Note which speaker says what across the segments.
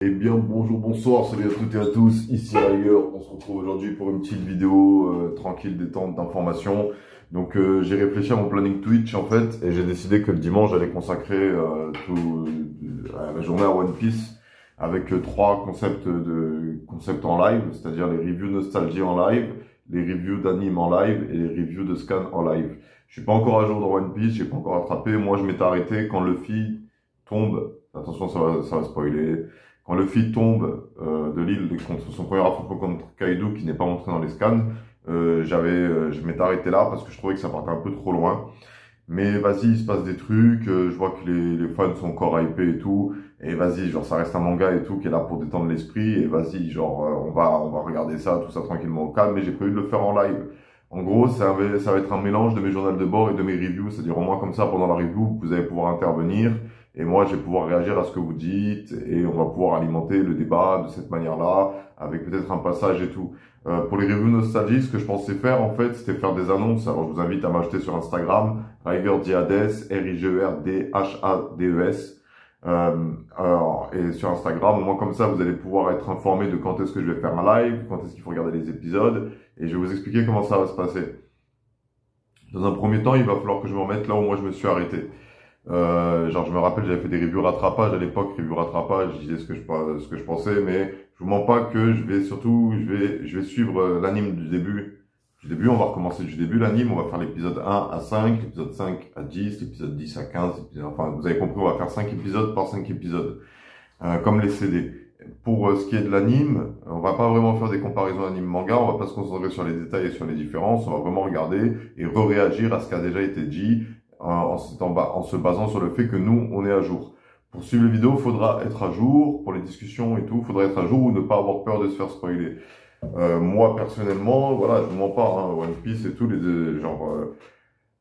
Speaker 1: Eh bien, bonjour, bonsoir, salut à toutes et à tous, ici Riger. On se retrouve aujourd'hui pour une petite vidéo tranquille, détente, d'information. Donc, j'ai réfléchi à mon planning Twitch en fait, et j'ai décidé que le dimanche, j'allais consacrer à la journée à One Piece avec trois concepts en live, c'est-à-dire les reviews nostalgie en live, les reviews d'anime en live et les reviews de scan en live. Je suis pas encore à jour dans One Piece, j'ai pas encore attrapé. Moi, je m'étais arrêté quand Luffy tombe. Attention, ça va spoiler. Quand Luffy tombe de l'île contre son premier affrontement contre Kaido qui n'est pas montré dans les scans, je m'étais arrêté là parce que je trouvais que ça partait un peu trop loin. Mais vas-y, il se passe des trucs, je vois que les fans sont encore hypés et tout, et vas-y, genre ça reste un manga et tout qui est là pour détendre l'esprit, et vas-y, genre on va regarder ça, tout ça tranquillement au calme, mais j'ai prévu de le faire en live. En gros, ça va être un mélange de mes journaux de bord et de mes reviews, c'est-à-dire au moins comme ça, pendant la review, vous allez pouvoir intervenir, et moi je vais pouvoir réagir à ce que vous dites, et on va pouvoir alimenter le débat de cette manière-là, avec peut-être un passage et tout. Pour les reviews nostalgie, ce que je pensais faire en fait, c'était faire des annonces, alors je vous invite à m'ajouter sur Instagram, Riger Diades, Rigerdhades. Et sur Instagram, au moins comme ça, vous allez pouvoir être informé de quand est-ce que je vais faire un live, quand est-ce qu'il faut regarder les épisodes, et je vais vous expliquer comment ça va se passer. Dans un premier temps, il va falloir que je me remette là où moi je me suis arrêté. Genre, je me rappelle, j'avais fait des reviews rattrapage à l'époque, reviews rattrapage, je disais ce que je pensais, mais je vous mens pas que je vais suivre l'anime du début. Du début, on va recommencer du début l'anime, on va faire l'épisode 1 à 5, l'épisode 5 à 10, l'épisode 10 à 15, enfin, vous avez compris, on va faire 5 épisodes par 5 épisodes, comme les CD. Pour ce qui est de l'anime, on va pas vraiment faire des comparaisons anime-manga, on va pas se concentrer sur les détails et sur les différences, on va vraiment regarder et réagir à ce qui a déjà été dit, en se basant sur le fait que nous, on est à jour. Pour suivre les vidéos, il faudra être à jour, pour les discussions et tout, il faudra être à jour ou ne pas avoir peur de se faire spoiler. Moi, personnellement, voilà, je vous mens pas, hein, One Piece et tout,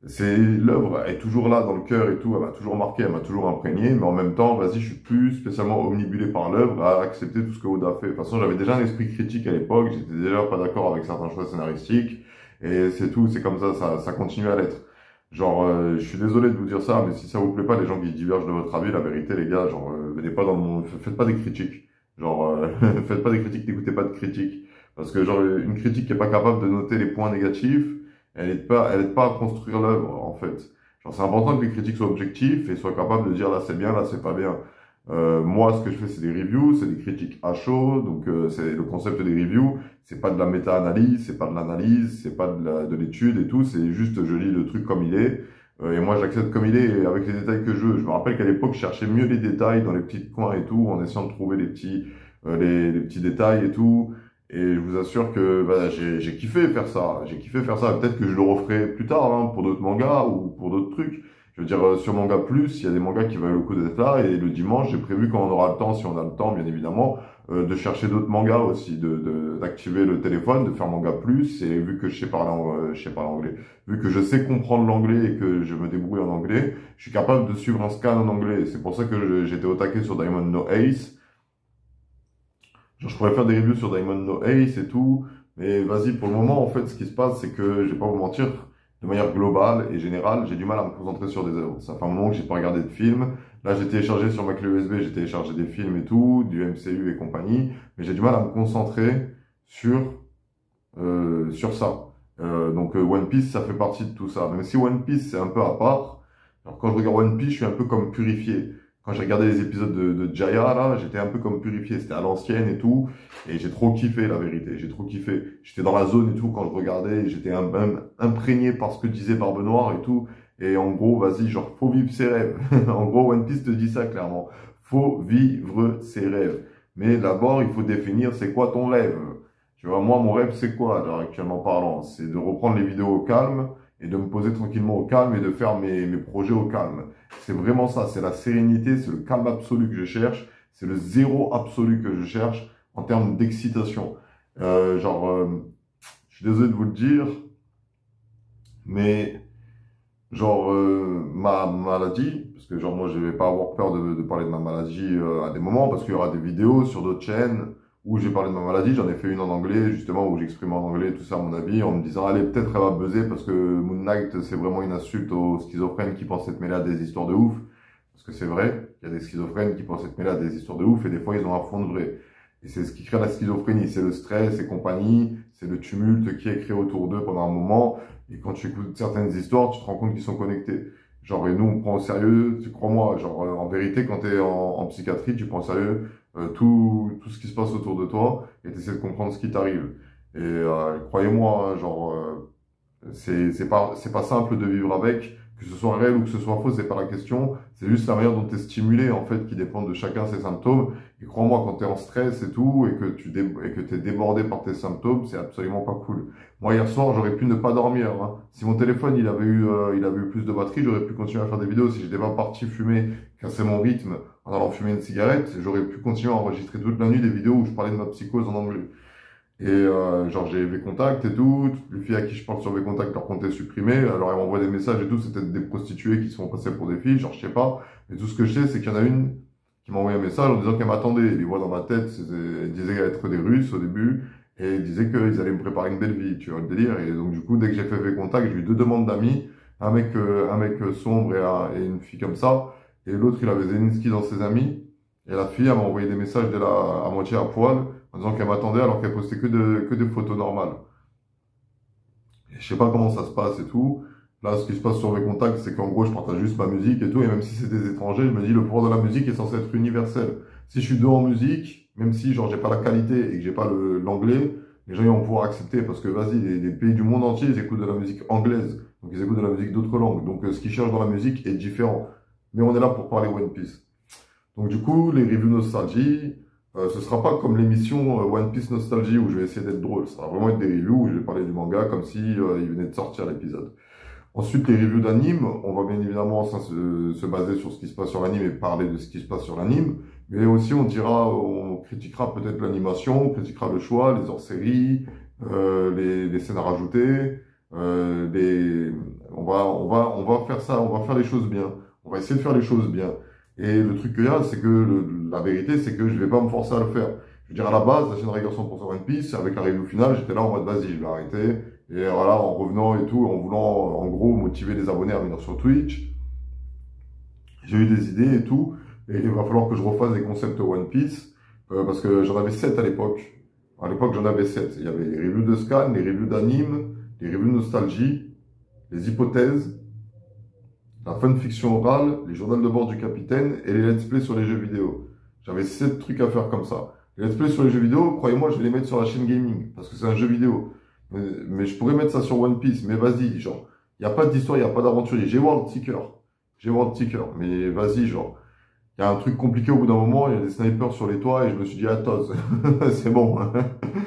Speaker 1: c'est l'œuvre est toujours là dans le cœur et tout, elle m'a toujours marqué, elle m'a toujours imprégné, mais en même temps, vas-y, je suis plus spécialement omnibulé par l'œuvre à accepter tout ce que Oda fait. De toute façon, j'avais déjà un esprit critique à l'époque, j'étais déjà pas d'accord avec certains choix scénaristiques, et c'est tout, c'est comme ça continue à l'être. Genre, je suis désolé de vous dire ça, mais si ça vous plaît pas, les gens qui divergent de votre avis, la vérité, les gars, genre, venez pas dans mon, faites pas des critiques. Genre, faites pas des critiques, n'écoutez pas de critiques. Parce que, genre, une critique qui est pas capable de noter les points négatifs, elle aide pas à construire l'œuvre, en fait. Genre, c'est important que les critiques soient objectifs et soient capables de dire là c'est bien, là c'est pas bien. Moi, ce que je fais, c'est des reviews, c'est des critiques à chaud, donc c'est le concept des reviews, c'est pas de la méta-analyse, c'est pas de l'analyse, c'est pas de l'étude et tout, c'est juste je lis le truc comme il est, et moi j'accepte comme il est et avec les détails que je veux. Je me rappelle qu'à l'époque, je cherchais mieux les détails dans les petits coins et tout, en essayant de trouver les petits détails et tout. Et je vous assure que bah, j'ai kiffé faire ça. J'ai kiffé faire ça. Peut-être que je le referai plus tard hein, pour d'autres mangas ou pour d'autres trucs. Je veux dire, sur Manga Plus, il y a des mangas qui valent le coup d'être là. Et le dimanche, j'ai prévu quand on aura le temps, si on a le temps, bien évidemment, de chercher d'autres mangas aussi, d'activer le téléphone, de faire Manga Plus. Et vu que je sais parler anglais, vu que je sais comprendre l'anglais et que je me débrouille en anglais, je suis capable de suivre un scan en anglais. C'est pour ça que j'étais au taquet sur Diamond No Ace. Genre, je pourrais faire des reviews sur Diamond No Ace et tout, mais vas-y, pour le moment, en fait, ce qui se passe, c'est que, je vais pas vous mentir, de manière globale et générale, j'ai du mal à me concentrer sur des œuvres. Ça fait un moment que j'ai pas regardé de films. Là, j'ai téléchargé sur ma clé USB, j'ai téléchargé des films et tout, du MCU et compagnie, mais j'ai du mal à me concentrer sur ça. Donc, One Piece, ça fait partie de tout ça. Même si One Piece, c'est un peu à part, alors quand je regarde One Piece, je suis un peu comme purifié. Quand j'ai regardé les épisodes de Jaya, là, j'étais un peu comme purifié. C'était à l'ancienne et tout. Et j'ai trop kiffé, la vérité. J'ai trop kiffé. J'étais dans la zone et tout quand je regardais. J'étais même imprégné par ce que disait Barbe Noire et tout. Et en gros, vas-y, genre, faut vivre ses rêves. En gros, One Piece te dit ça clairement. Faut vivre ses rêves. Mais d'abord, il faut définir c'est quoi ton rêve. Tu vois, moi, mon rêve, c'est quoi, alors, actuellement parlant? C'est de reprendre les vidéos au calme et de me poser tranquillement au calme et de faire mes projets au calme. C'est vraiment ça, c'est la sérénité, c'est le calme absolu que je cherche, c'est le zéro absolu que je cherche en termes d'excitation. Je suis désolé de vous le dire, mais ma maladie, parce que genre moi je vais pas avoir peur de parler de ma maladie à des moments, parce qu'il y aura des vidéos sur d'autres chaînes où j'ai parlé de ma maladie, j'en ai fait une en anglais, justement, où j'exprime en anglais tout ça, mon avis, en me disant, allez, peut-être elle va buzzer, parce que Moon Knight, c'est vraiment une insulte aux schizophrènes qui pensent être mêlés à des histoires de ouf. Parce que c'est vrai, il y a des schizophrènes qui pensent être mêlés à des histoires de ouf et des fois ils ont un fond de vrai. Et c'est ce qui crée la schizophrénie, c'est le stress et compagnie, c'est le tumulte qui est créé autour d'eux pendant un moment. Et quand tu écoutes certaines histoires, tu te rends compte qu'ils sont connectés. Genre, et nous, on prend au sérieux, tu crois-moi, genre, en vérité, quand tu es en psychiatrie, tu prends au sérieux tout ce qui se passe autour de toi et tu essaies de comprendre ce qui t'arrive. Et croyez-moi, hein, genre, c'est pas simple de vivre avec, que ce soit réel ou que ce soit faux, c'est pas la question. C'est juste la manière dont tu es stimulé, en fait, qui dépend de chacun ses symptômes. Et crois-moi, quand tu es en stress et tout, et que tu es débordé par tes symptômes, c'est absolument pas cool. Moi, hier soir, j'aurais pu ne pas dormir, hein. Si mon téléphone, il avait eu plus de batterie, j'aurais pu continuer à faire des vidéos. Si j'étais pas parti fumer, casser mon rythme en allant fumer une cigarette, j'aurais pu continuer à enregistrer toute la nuit des vidéos où je parlais de ma psychose en anglais. Et genre j'ai V-Contact et tout, toutes les filles à qui je parle sur V-Contact, leur compte est supprimé, alors elles m'envoient des messages et tout, c'était des prostituées qui se font passer pour des filles, genre je sais pas, mais tout ce que je sais c'est qu'il y en a une qui m'a envoyé un message en disant qu'elle m'attendait, les voix dans ma tête, elle disait être des Russes au début, et elle disait qu'ils allaient me préparer une belle vie, tu vois le délire, et donc du coup dès que j'ai fait V-Contact, j'ai eu deux demandes d'amis, un mec sombre et une fille comme ça, et l'autre il avait Zelensky dans ses amis, et la fille elle m'a envoyé des messages à moitié à poil, en disant qu'elle m'attendait alors qu'elle postait que des photos normales. Et je sais pas comment ça se passe et tout. Là, ce qui se passe sur mes contacts, c'est qu'en gros, je partage juste ma musique et tout. Et même si c'est des étrangers, je me dis, le pouvoir de la musique est censé être universel. Si je suis deux en musique, même si, genre, j'ai pas la qualité et que j'ai pas l'anglais, les gens, ils vont pouvoir accepter parce que, vas-y, les pays du monde entier, ils écoutent de la musique anglaise. Donc, ils écoutent de la musique d'autres langues. Donc, ce qu'ils cherchent dans la musique est différent. Mais on est là pour parler One Piece. Donc, du coup, les reviews nostalgie, ce sera pas comme l'émission One Piece Nostalgie où je vais essayer d'être drôle. Ça va vraiment être des reviews où je vais parler du manga comme si il venait de sortir l'épisode. Ensuite, les reviews d'anime, on va bien évidemment se baser sur ce qui se passe sur l'anime et parler de ce qui se passe sur l'anime. Mais aussi, on critiquera peut-être l'animation, on critiquera le choix, les hors-séries, les scènes à rajouter. On va faire ça, on va faire les choses bien. On va essayer de faire les choses bien. Et le truc qu'il y a, c'est que la vérité, c'est que je vais pas me forcer à le faire. Je veux dire, à la base, la chaîne Rigueur 100% One Piece, avec la review finale, j'étais là en mode, vas-y, je vais arrêter. Et voilà, en revenant et tout, en voulant, en gros, motiver les abonnés à venir sur Twitch. J'ai eu des idées et tout. Et il va falloir que je refasse des concepts One Piece. Parce que j'en avais 7 à l'époque. À l'époque, j'en avais 7. Il y avait les reviews de scan, les reviews d'anime, les reviews de nostalgie, les hypothèses, la fanfiction orale, les journaux de bord du capitaine et les let's play sur les jeux vidéo. J'avais 7 trucs à faire comme ça. Les let's play sur les jeux vidéo, croyez-moi, je vais les mettre sur la chaîne gaming, parce que c'est un jeu vidéo. Mais je pourrais mettre ça sur One Piece, mais vas-y, genre, il n'y a pas d'histoire, il n'y a pas d'aventurier. J'ai World Seeker. J'ai World Seeker, mais vas-y, genre, il y a un truc compliqué au bout d'un moment, il y a des snipers sur les toits, et je me suis dit, ah, Toz, c'est bon.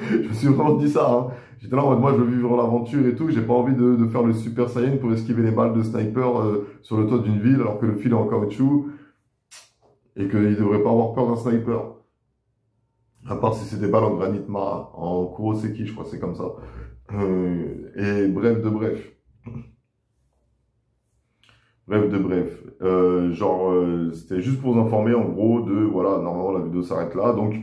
Speaker 1: Je me suis vraiment dit ça, hein. J'étais là en mode, moi, je veux vivre l'aventure et tout. J'ai pas envie de faire le Super Saiyan pour esquiver les balles de sniper sur le toit d'une ville alors que le fil est en caoutchouc et qu'il devrait pas avoir peur d'un sniper. À part si c'est des balles en granit marin, en Kuroseki, je crois que c'est comme ça. Et bref de bref. Bref de bref. C'était juste pour vous informer en gros de, voilà, normalement la vidéo s'arrête là. Donc,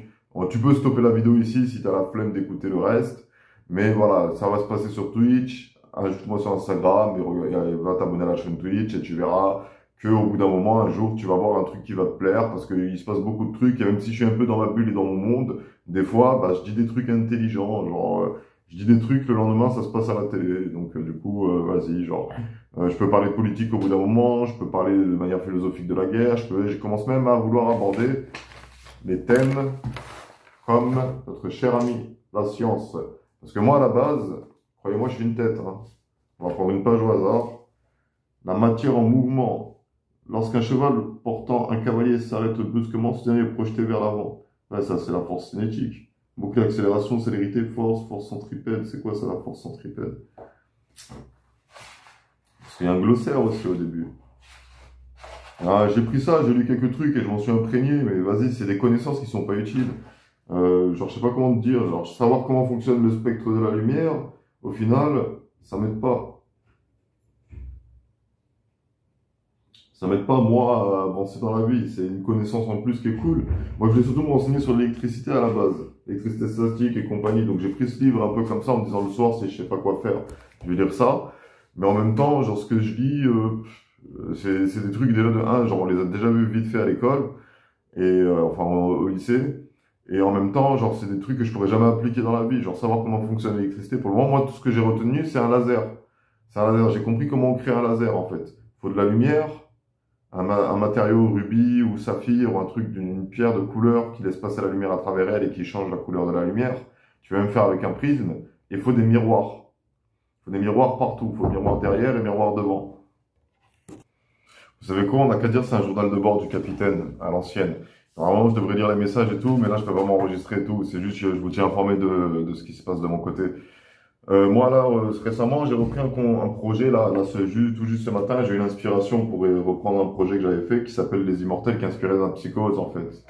Speaker 1: tu peux stopper la vidéo ici si tu as la flemme d'écouter le reste. Mais voilà, ça va se passer sur Twitch. Ajoute-moi sur Instagram et va t'abonner à la chaîne Twitch et tu verras qu'au bout d'un moment, un jour, tu vas voir un truc qui va te plaire parce qu'il se passe beaucoup de trucs. Et même si je suis un peu dans ma bulle et dans mon monde, des fois, bah, je dis des trucs intelligents. Genre, je dis des trucs, le lendemain, ça se passe à la télé. Donc, du coup, vas-y, genre, je peux parler de politique au bout d'un moment. Je peux parler de manière philosophique de la guerre. Je commence même à vouloir aborder des thèmes comme notre cher ami, la science. Parce que moi, à la base, croyez-moi, je suis une tête. Hein. On va prendre une page au hasard. La matière en mouvement. Lorsqu'un cheval portant un cavalier s'arrête brusquement, ce dernier est projeté vers l'avant. Ouais, ça, c'est la force cinétique. Boucle accélération, célérité, force centripède. C'est quoi ça, la force centripède? Parce qu'il y a un glossaire aussi au début. Ah, j'ai pris ça, j'ai lu quelques trucs et je m'en suis imprégné, mais vas-y, c'est des connaissances qui sont pas utiles. Genre, je sais pas comment te dire, genre, savoir comment fonctionne le spectre de la lumière, au final, ça m'aide pas. Ça m'aide pas, moi, à avancer dans la vie. C'est une connaissance en plus qui est cool. Moi, je voulais surtout me renseigner sur l'électricité à la base. L'électricité statique et compagnie. Donc, j'ai pris ce livre un peu comme ça en me disant le soir, si je sais pas quoi faire, je vais lire ça. Mais en même temps, genre, ce que je lis, c'est des trucs déjà de un, genre on les a déjà vus vite fait à l'école, et enfin au lycée. Et en même temps, genre, c'est des trucs que je pourrais jamais appliquer dans la vie. Genre, savoir comment fonctionne l'électricité. Pour le moment, moi, tout ce que j'ai retenu, c'est un laser. C'est un laser. J'ai compris comment on crée un laser, en fait. Il faut de la lumière, un matériau rubis ou saphir ou un truc d'une pierre de couleur qui laisse passer la lumière à travers elle et qui change la couleur de la lumière. Tu vas même faire avec un prisme. Et il faut des miroirs. Il faut des miroirs partout. Il faut miroirs derrière et miroirs devant. Vous savez quoi? On n'a qu'à dire c'est un journal de bord du capitaine à l'ancienne. Normalement, je devrais lire les messages et tout, mais là, je peux vraiment enregistrer et tout. C'est juste que je vous tiens informé de ce qui se passe de mon côté. Moi, là, récemment, j'ai repris un projet, tout juste ce matin, j'ai eu l'inspiration pour reprendre un projet que j'avais fait qui s'appelle Les Immortels, qui est inspiré d'un Psychose, en fait.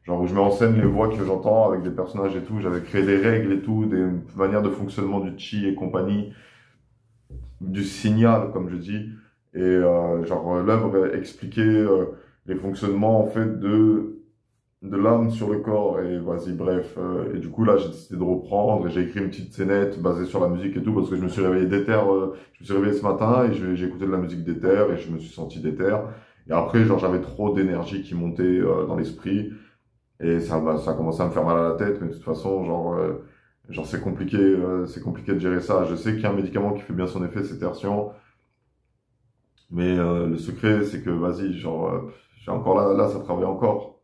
Speaker 1: Genre, où je mets en scène les voix que j'entends avec des personnages et tout. J'avais créé des règles et tout, des manières de fonctionnement du chi et compagnie, du signal, comme je dis. Et l'œuvre expliquait les fonctionnements, en fait, de l'âme sur le corps et vas-y bref et du coup là j'ai décidé de reprendre et j'ai écrit une petite scénette basée sur la musique et tout parce que je me suis réveillé déter je me suis réveillé ce matin et j'ai écouté de la musique déter et je me suis senti déter et après genre j'avais trop d'énergie qui montait dans l'esprit et ça a commencé à me faire mal à la tête mais de toute façon c'est compliqué de gérer ça. Je sais qu'il y a un médicament qui fait bien son effet, c'est Tertian, mais le secret c'est que vas-y j'ai encore là ça travaille encore.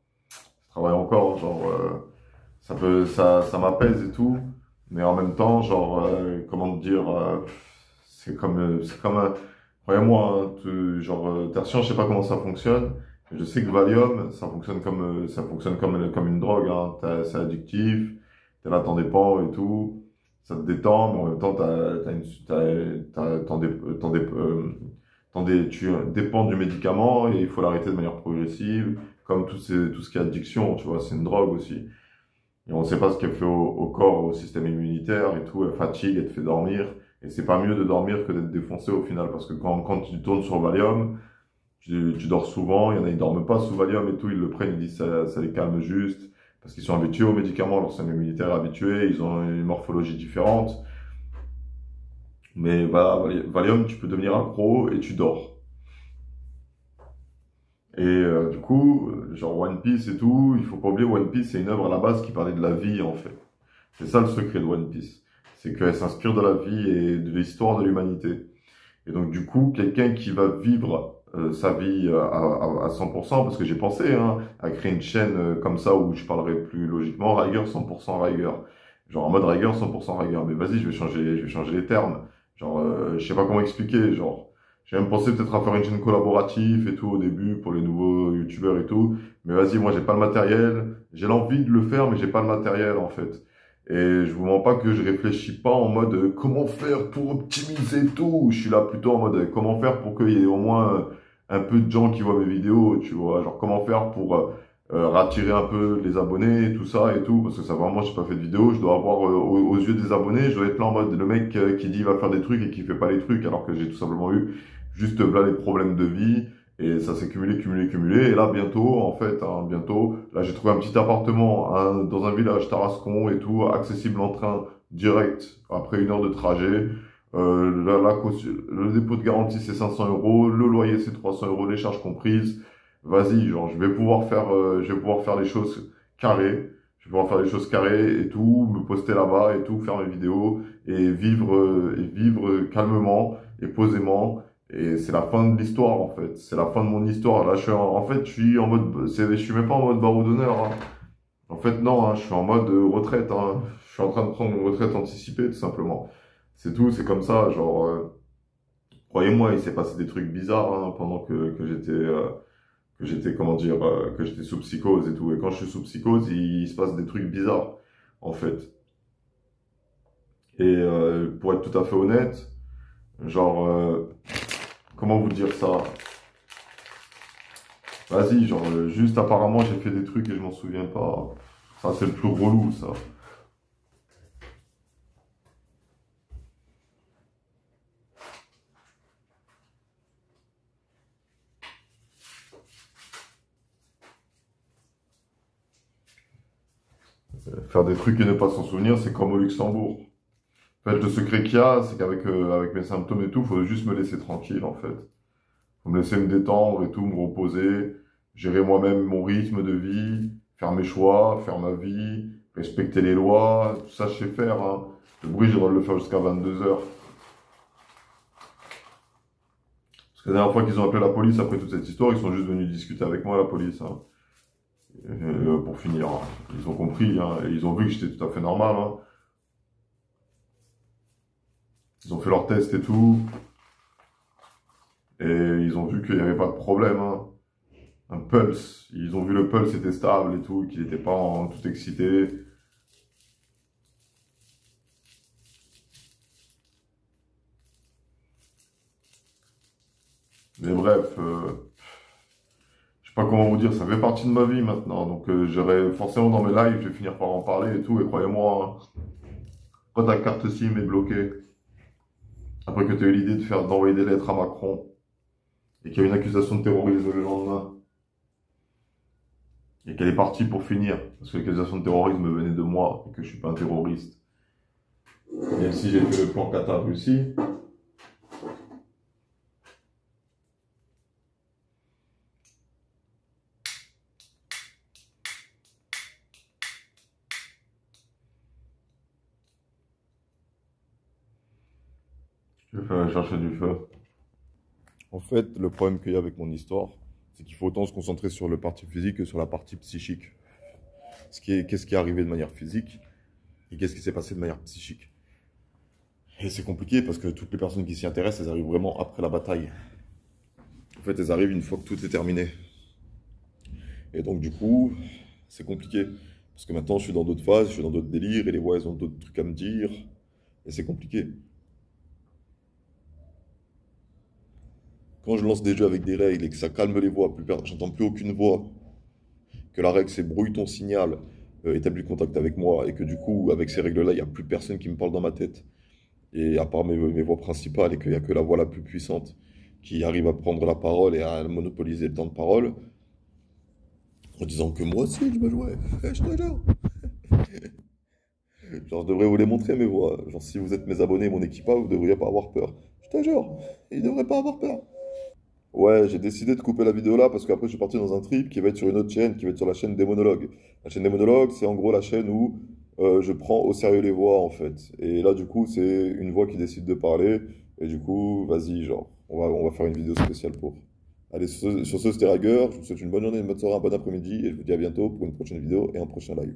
Speaker 1: Travaille encore, ça m'apaise et tout, mais en même temps, comment te dire, c'est comme croyez-moi, hein, Tertian, je sais pas comment ça fonctionne, mais je sais que Valium, ça fonctionne comme une drogue, hein, c'est addictif, t'es là, t'en dépends et tout, ça te détend, mais en même temps, tu dépends du médicament et il faut l'arrêter de manière progressive. Comme tout ce qui est addiction, tu vois, c'est une drogue aussi. Et on ne sait pas ce qu'elle fait au corps, au système immunitaire et tout. Elle fatigue, elle te fait dormir. Et c'est pas mieux de dormir que d'être défoncé au final. Parce que quand tu tournes sur Valium, tu dors souvent. Il y en a, ils dorment pas sous Valium et tout. Ils le prennent, ils disent ça les calme juste. Parce qu'ils sont habitués aux médicaments. Leur système immunitaire est habitué. Ils ont une morphologie différente. Mais voilà, Valium, tu peux devenir accro et tu dors. Et du coup, genre One Piece et tout, il faut pas oublier One Piece, c'est une œuvre à la base qui parlait de la vie en fait. C'est ça le secret de One Piece, c'est qu'elle s'inspire de la vie et de l'histoire de l'humanité. Et donc du coup, quelqu'un qui va vivre sa vie à 100%, parce que j'ai pensé hein, à créer une chaîne comme ça où je parlerai plus logiquement Riger 100% Riger, genre en mode Riger 100% Riger. Mais vas-y, je vais changer les termes. Je sais pas comment expliquer, genre. J'ai même pensé peut-être à faire une chaîne collaborative et tout au début pour les nouveaux youtubeurs et tout. Mais vas-y, moi j'ai pas le matériel. J'ai l'envie de le faire, mais j'ai pas le matériel en fait. Et je vous mens pas que je réfléchis pas en mode comment faire pour optimiser tout. Je suis là plutôt en mode comment faire pour qu'il y ait au moins un peu de gens qui voient mes vidéos, tu vois. Genre comment faire pour rattirer un peu les abonnés, tout ça et tout. Parce que ça vraiment, j'ai pas fait de vidéo. Je dois avoir aux yeux des abonnés, je dois être là en mode le mec qui dit il va faire des trucs et qui fait pas les trucs alors que j'ai tout simplement eu juste là les problèmes de vie et ça s'est cumulé et là bientôt en fait bientôt là j'ai trouvé un petit appartement dans un village Tarascon et tout accessible en train direct après 1 heure de trajet le dépôt de garantie c'est 500 euros, le loyer c'est 300 euros, les charges comprises. Vas-y, genre je vais pouvoir faire les choses carrées. Je vais pouvoir faire les choses carrées et tout, me poster là-bas et tout, faire mes vidéos et vivre calmement et posément. Et c'est la fin de l'histoire, en fait. C'est la fin de mon histoire. Là, en fait, je suis en mode, je suis même pas en mode barreau d'honneur, hein. En fait, non, hein, je suis en mode retraite, hein. Je suis en train de prendre une retraite anticipée, tout simplement. C'est tout, c'est comme ça, croyez-moi, il s'est passé des trucs bizarres, hein, pendant comment dire, que j'étais sous psychose et tout. Et quand je suis sous psychose, il se passe des trucs bizarres, en fait. Et pour être tout à fait honnête, comment vous dire ça? Vas-y, juste apparemment j'ai fait des trucs et je m'en souviens pas. Ça c'est le plus relou, ça. Faire des trucs et ne pas s'en souvenir, c'est comme au Luxembourg. En fait, le secret qu'il y a, c'est qu'avec avec mes symptômes et tout, faut juste me laisser tranquille, en fait. Faut me laisser me détendre et tout, me reposer, gérer moi-même mon rythme de vie, faire mes choix, faire ma vie, respecter les lois, tout ça je sais faire, hein. Le bruit, j'ai le droit de le faire jusqu'à 22 h. Parce que la dernière fois qu'ils ont appelé la police après toute cette histoire, ils sont juste venus discuter avec moi, la police, hein. Pour finir, hein. Ils ont compris, hein, et ils ont vu que j'étais tout à fait normal, hein. Ils ont fait leur test et tout, et ils ont vu qu'il n'y avait pas de problème, hein. Un pulse, ils ont vu le pulse était stable et tout, qu'il n'était pas tout excité. Mais bref, je sais pas comment vous dire, ça fait partie de ma vie maintenant. Donc j'aurai forcément dans mes lives, je vais finir par en parler et tout. Et croyez-moi, hein, quand ta carte SIM est bloquée, après que tu as eu l'idée d'envoyer des lettres à Macron, et qu'il y a une accusation de terrorisme le lendemain, et qu'elle est partie pour finir, parce que l'accusation de terrorisme venait de moi, et que je suis pas un terroriste, même si j'ai fait le plan Qatar-Russie, je vais faire aller chercher du feu. En fait, le problème qu'il y a avec mon histoire, c'est qu'il faut autant se concentrer sur le parti physique que sur la partie psychique. Qu'est-ce qui est arrivé de manière physique et qu'est-ce qui s'est passé de manière psychique. Et c'est compliqué parce que toutes les personnes qui s'y intéressent, elles arrivent vraiment après la bataille. En fait, elles arrivent une fois que tout est terminé. Et donc, du coup, c'est compliqué. Parce que maintenant, je suis dans d'autres phases, je suis dans d'autres délires, et les voix, elles ont d'autres trucs à me dire. Et c'est compliqué. Quand je lance des jeux avec des règles et que ça calme les voix, j'entends plus aucune voix, que la règle c'est brouille ton signal, établis contact avec moi, et que du coup, avec ces règles-là, il n'y a plus personne qui me parle dans ma tête, et à part mes voix principales, et qu'il n'y a que la voix la plus puissante qui arrive à prendre la parole et à monopoliser le temps de parole, en disant que moi aussi je me jouais, je te jure. Genre, je devrais vous les montrer mes voix. Genre, si vous êtes mes abonnés, mon équipage, vous devriez pas avoir peur. Je te jure, ils devraient pas avoir peur. Ouais, j'ai décidé de couper la vidéo là parce qu'après je suis parti dans un trip qui va être sur une autre chaîne, qui va être sur la chaîne des monologues. La chaîne des monologues, c'est en gros la chaîne où je prends au sérieux les voix en fait. Et là du coup, c'est une voix qui décide de parler. Et du coup, vas-y, genre, on va faire une vidéo spéciale pour. Allez, sur ce, c'était Rager. Je vous souhaite une bonne journée, une bonne soirée, un bon après-midi. Et je vous dis à bientôt pour une prochaine vidéo et un prochain live.